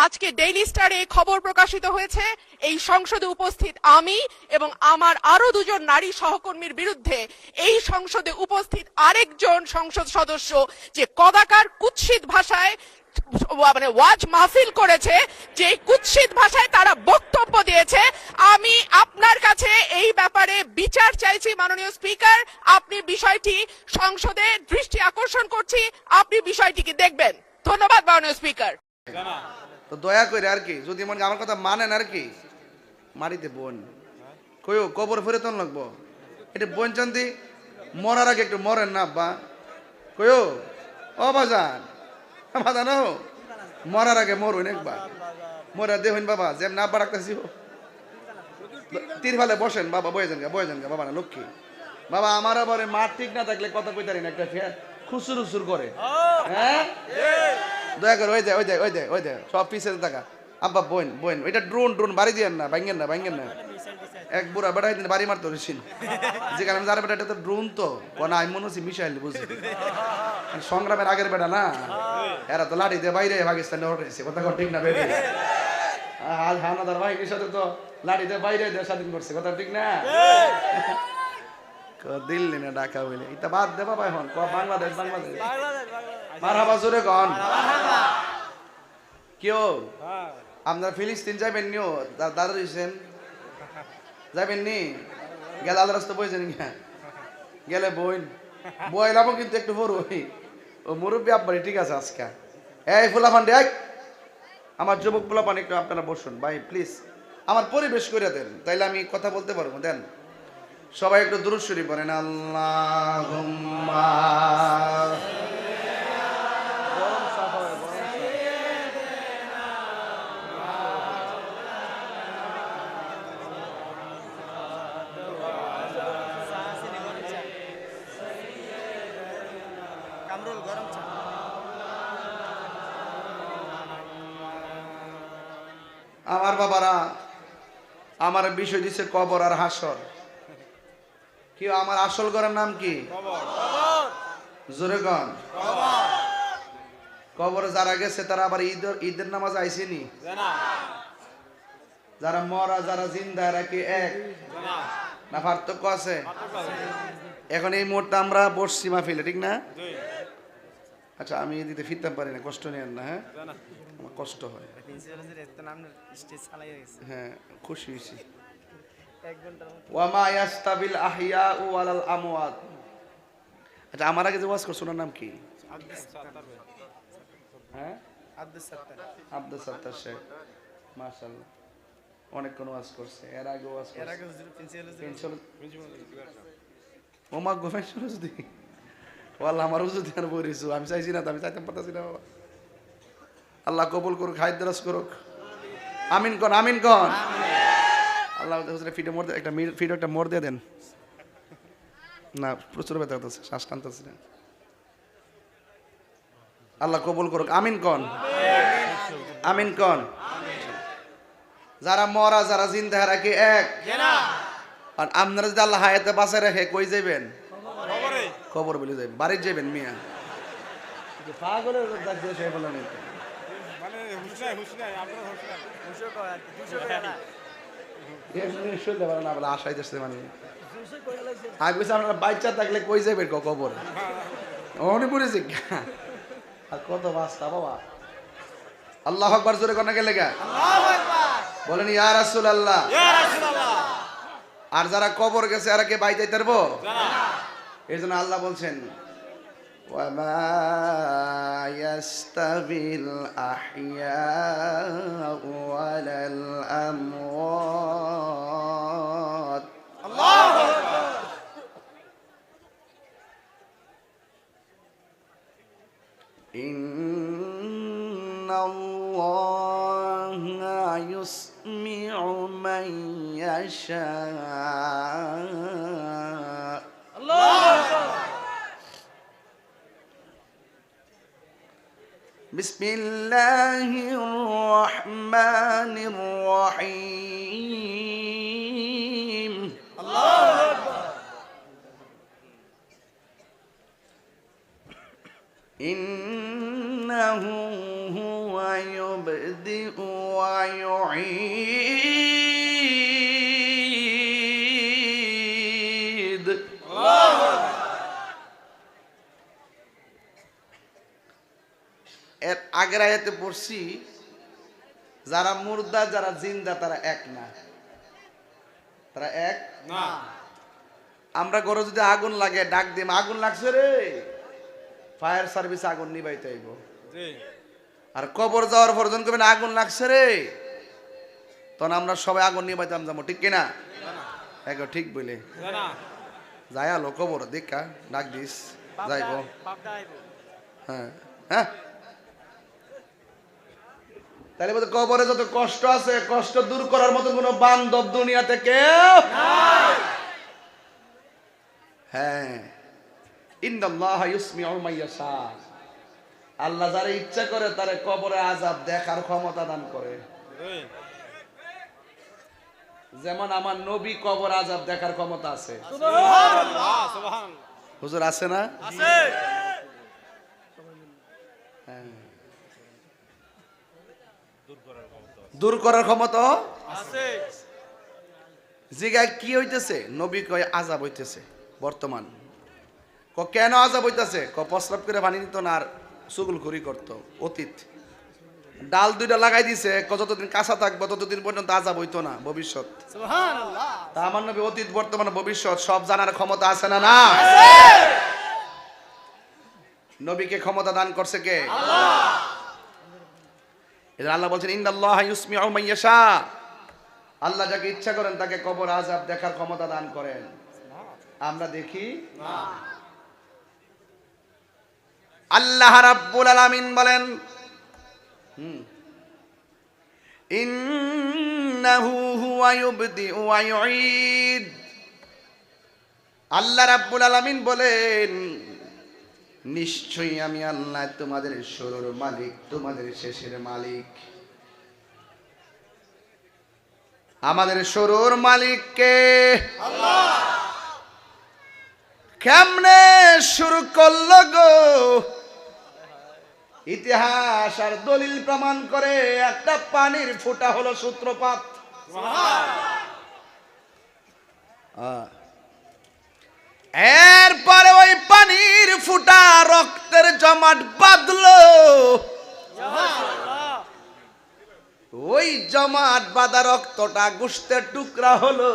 আজকে ডেইলি স্টারে খবর প্রকাশিত হয়েছে এই সংসদে উপস্থিত আমি এবং আমার আরো দুজন নারী সহকর্মীর বিরুদ্ধে এই সংসদে উপস্থিত আরেকজন সংসদ সদস্য যে কদাকার কুৎসিত ভাষায় মানে ওয়াজ মাহফিল করেছে, যে কুৎসিত ভাষায় তারা বক্তব্য দিয়েছে। আমি আপনার কাছে এই ব্যাপারে বিচার চাইছি মাননীয় স্পিকার। আপনি বিষয়টি সংসদে দৃষ্টি আকর্ষণ করছি, আপনি বিষয়টিকে দেখবেন। ধন্যবাদ মাননীয় স্পিকার। তো দয়া করে আর কি, যদি মনে আমার কথা মানেন আর কি, মারিতে বোন কইও কবর ফেরতন লাগবো, এটা বোন চান্দি মরার আগে একটু মরেন না আব্বা, কইও ও বাজান বাজানো মরার আগে মরুন একবার, মরা দেখুন বাবা যেমন আব্বা রাখতেছি তীর ফেলে বসেন বাবা, বয়ে যান গা বাবা না লক্ষ্মী বাবা। আমার আবার মাঠ ঠিক না থাকলে কথা কইতারি না, একটা খুসুর উসুর করে। হ্যাঁ দয়া করে ওই দে সব পিছিয়ে থাকা আব্বা বোন এটা ড্রোন বাড়ি দিয়েন না, ভাঙেন না এক বুড়া বেড়া দিন বাড়ি মারতে হয়েছিল যেখানে আমি যারা বেটা এটা তো ড্রোন তো কোন আমি মনে হচ্ছি মিসাইল বুঝি সংগ্রামের আগের বেটা না, এরা তো লাঠি দিয়ে বাইরে পাকিস্তানে উঠেছে, কথা ঠিক না বেটে হানাদার বাহিনীর সাথে তো লাঠি দিয়ে বাইরে দেশ স্বাধীন করছে, কথা ঠিক না? দিল্লি না ঢাকা হইলে এটা বাদ দে বাবা, এখন বাংলাদেশ মারহাবা জোরে কন কেউ আপনার ফিলিস্তিন যাবেন নিও দাদা দিয়েছেন যাবেন নি গেলে আল্লাহ রাস্তা বইছেন গেলে বইলামও কিন্তু একটু বড় ও মুরব্বী আব্বারি ঠিক আছে আজকে এই ফুলাফান দেখ আমার যুবক ফুলাফান একটু আপনারা বসুন ভাই প্লিজ, আমার পরিবেশ করে দেন তাইলে আমি কথা বলতে পারবো। দেন সবাই একটু দুরূদ শরীফ পড়েন। আল্লাহুম্মা আমার বাবারা আমার বিষয় দিচ্ছে কবর আর হাসর। কি আমার আসল ঘরের নাম কি? জোরেগণ কবর যারা গেছে তারা আবার ঈদের নামাজ আইসেনি? যারা মরা যারা জিন্দা এরা কি এক না পার্থক্য আছে? এখন এই মুহূর্তে আমরা বসছি মাহফিলে, ঠিক না? আচ্ছা আমি দিতে ফিরতাম পারি না, কষ্ট নেন না। হ্যাঁ আমার কষ্ট হয়, হ্যাঁ খুশি হয়েছি। ওয়ামা ইয়াস্তাবিল আহইয়াউ ওয়ালাল আমওয়াত। আচ্ছা আমার আগে যে ওয়াজ করছ ওনার নাম কি? হ্যাঁ আব্দুস সাত্তার শেখ, মাশাআল্লাহ অনেক কোন ওয়াজ করছে। এর আগে ওয়াজ করছে, এর আগে হুজুর প্রিন্সিপাল ওমা গোফেশন যদি ওয়াল্লাহ আমার হুজুর দিয়ার বরিছু আমি চাইছি না, আমি চাইতাম পারতাছি না বাবা। আল্লাহ কবুল করুক, হায়াত দারাজ করুক, আমিন কোন আমিন কোন। আল্লাহ হুজুরের ফিডে মোড় একটা ফিডে একটা মোড় দিয়ে দেন না, প্রচুর ব্যথা হতেছে, শ্বাস টানতেছে না। আল্লাহ কবুল করুক, আমিন কোন আমিন কোন। যারা মরা যারা জিন্দা এরা কি এক? আর আপনারা যদি আল্লাহ হায়াতে বাঁচায় রাখে কই যাবেন? খবর বলে যাবেন, বাড়ি যাবেন মিয়া। পাগলের বলেন বাচ্চা থাকলে কই যাবেন কবর? অনেক পড়েছে কত বাস্তা বাবা। আল্লাহ আকবার জোরে কোনা গেলে গা বলেন ইয়া রাসূলুল্লাহ। আর যারা কবর গেছে আর কে বাই যাইতে পারবো? এই জন্য আল্লাহ বলছেন ওয়ামা ইয়াস্তাবিল আহইয়াউ ওয়ালাল আমওয়াত। আল্লাহু আকবার। ইন্নাল্লাহা ইউসমিউ মান ইয়াশা। আল্লাহু আকবার। বিসমিল্লাহির রহমানির রহিম। আল্লাহু আকবার। ইন্নাহু হুয়া ইউবদিউ ويعيد এর আগের আয়াতে পড়ছি যারা মুর্দা যারা জিন্দা তারা এক না, তারা এক না। আমরা ঘরে যদি আগুন লাগে ডাক দিম আগুন লাগছে রে, ফায়ার সার্ভিস আগুন নিবাইতে আইব। জি। আর কবর যাওয়ার পর যখন কবেন আগুন লাগছে রে, তখন আমরা সবাই আগুন নিবাইতাম যাবো, ঠিক কিনা? এক ঠিক বলে না। যাই আলো কবর দেখা ডাক দিস যাইব। হ্যাঁ হ্যাঁ, তাহলে বলতে কবরে যত কষ্ট আছে কষ্ট দূর করার মতো কোন বান্ধব দুনিয়াতে কেউ নাই। হ্যাঁ, ইন্নাল্লাহা ইউসমিউ মান ইয়াশা, আল্লাহ যারা ইচ্ছা করে তারে কবরে আযাব দেখার ক্ষমতা দান করে। জি। যেমন আমার নবী কবর আযাব দেখার ক্ষমতা আছে। সুবহানাল্লাহ, সুবহানাল্লাহ। হুজুর আছে না? আছে। হ্যাঁ। দূর করার ক্ষমতা আছে। জিগায় কি হইতেছে? নবী কয় আযাব হইতেছে বর্তমান। কেন আযাব হইতেছে? প্রস্রাব করে পানি নিত না আর চুগলখড়ি করতো অতীত। ডাল দুইটা লাগাই দিছে, যতদিন কাঁচা থাকবো ততদিন পর্যন্ত আযাব হইতো না ভবিষ্যৎ। সুবহানাল্লাহ। তা আমার নবী অতীত বর্তমান ভবিষ্যৎ সব জানার ক্ষমতা আছে না? না, নবীকে ক্ষমতা দান করছে কে? আল্লাহ। আল্লাহ বলছেন ইন্নাল্লাহা ইউসমিউ মান ইয়াশা, আল্লাহ যাকে ইচ্ছা করেন তাকে কবর আযাব দেখার ক্ষমতা দান করেন। আমরা দেখি না। আল্লাহ রাব্বুল আলামিন বলেন ইন্নাহু হুয়া ইউবদিউ ওয়া ইউঈদ, আল্লাহ রাব্বুল আলামিন বলেন নিশ্চয়ই আমি আল্লাহ তোমাদের শুরুর মালিক, তোমাদের শেষের মালিক। আমাদের শুরুর মালিক কে? আল্লাহ। কেমনে শুরু করলো গো? ইতিহাস আর দলিল প্রমাণ করে একটা পানির ফোঁটা হলো সূত্রপাত। এরপরে ওই পানির ফোঁটা রক্তের জমাট বাঁধলো, ওই জমাট বাঁধা রক্তটা গোশতের টুকরা হলো,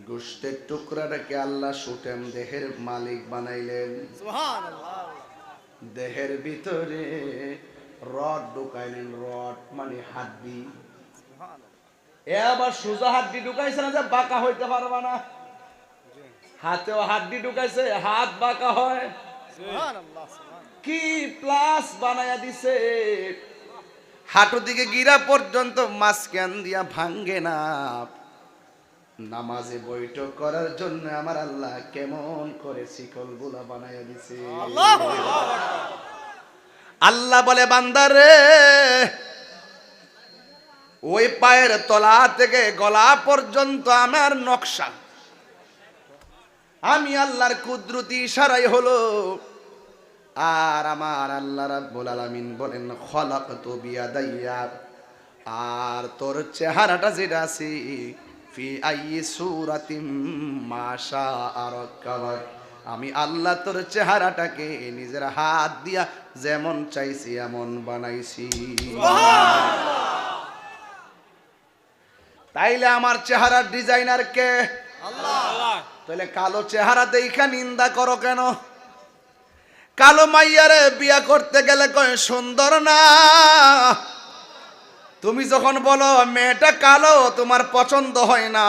গোশতের টুকরাটাকে আল্লাহ সুটেম দেহের মালিক বানাইলেন। সুবহানাল্লাহ। দেহের ভিতরে রড ঢুকাইলেন, রড মানে হাড্ডি। এ আবার সোজা হাড্ডি ঢুকাইছে না যে বাঁকা হইতে পারবা না, হাতেও হাড্ডি ঢুকাইছে, হাত বাঁকা হয়। সুবহানাল্লাহ। কি প্লাস বানায়া দিছে, হাঁটু দিকে গিরা পর্যন্ত মাঝখান দিয়া ভাঙ্গে না। নামাজে বৈঠক করার জন্য আমার আল্লাহ কেমন করে শিকলগুলা বানায়া দিছে। আল্লাহ বলে বান্দারে ওই পায়ের তলা থেকে গলা পর্যন্ত আমার নকশা, আমি আল্লাহর কুদরতি ইশারাই হলো। আর আমার আল্লাহ রাব্বুল আলামিন বলেন খলাকতু বিয়াদাইয়া, আর তোর চেহারাটা যেটা আছে ফি আইয়ি সূরাতিম মা শাআ রাক্কাবাক, আমি আল্লাহ তোর চেহারাটাকে নিজের হাত দিয়া যেমন চাইছি এমন বানাইছি। তাইলে আমার চেহারার ডিজাইনার কে? আল্লাহ। তাহলে কালো চেহারা দেখা নিন্দা করো কেন? কালো মাইয়ারে বিয়া করতে গেলে কয় সুন্দর না। তুমি যখন বলো মেয়েটা কালো তোমার পছন্দ হয় না,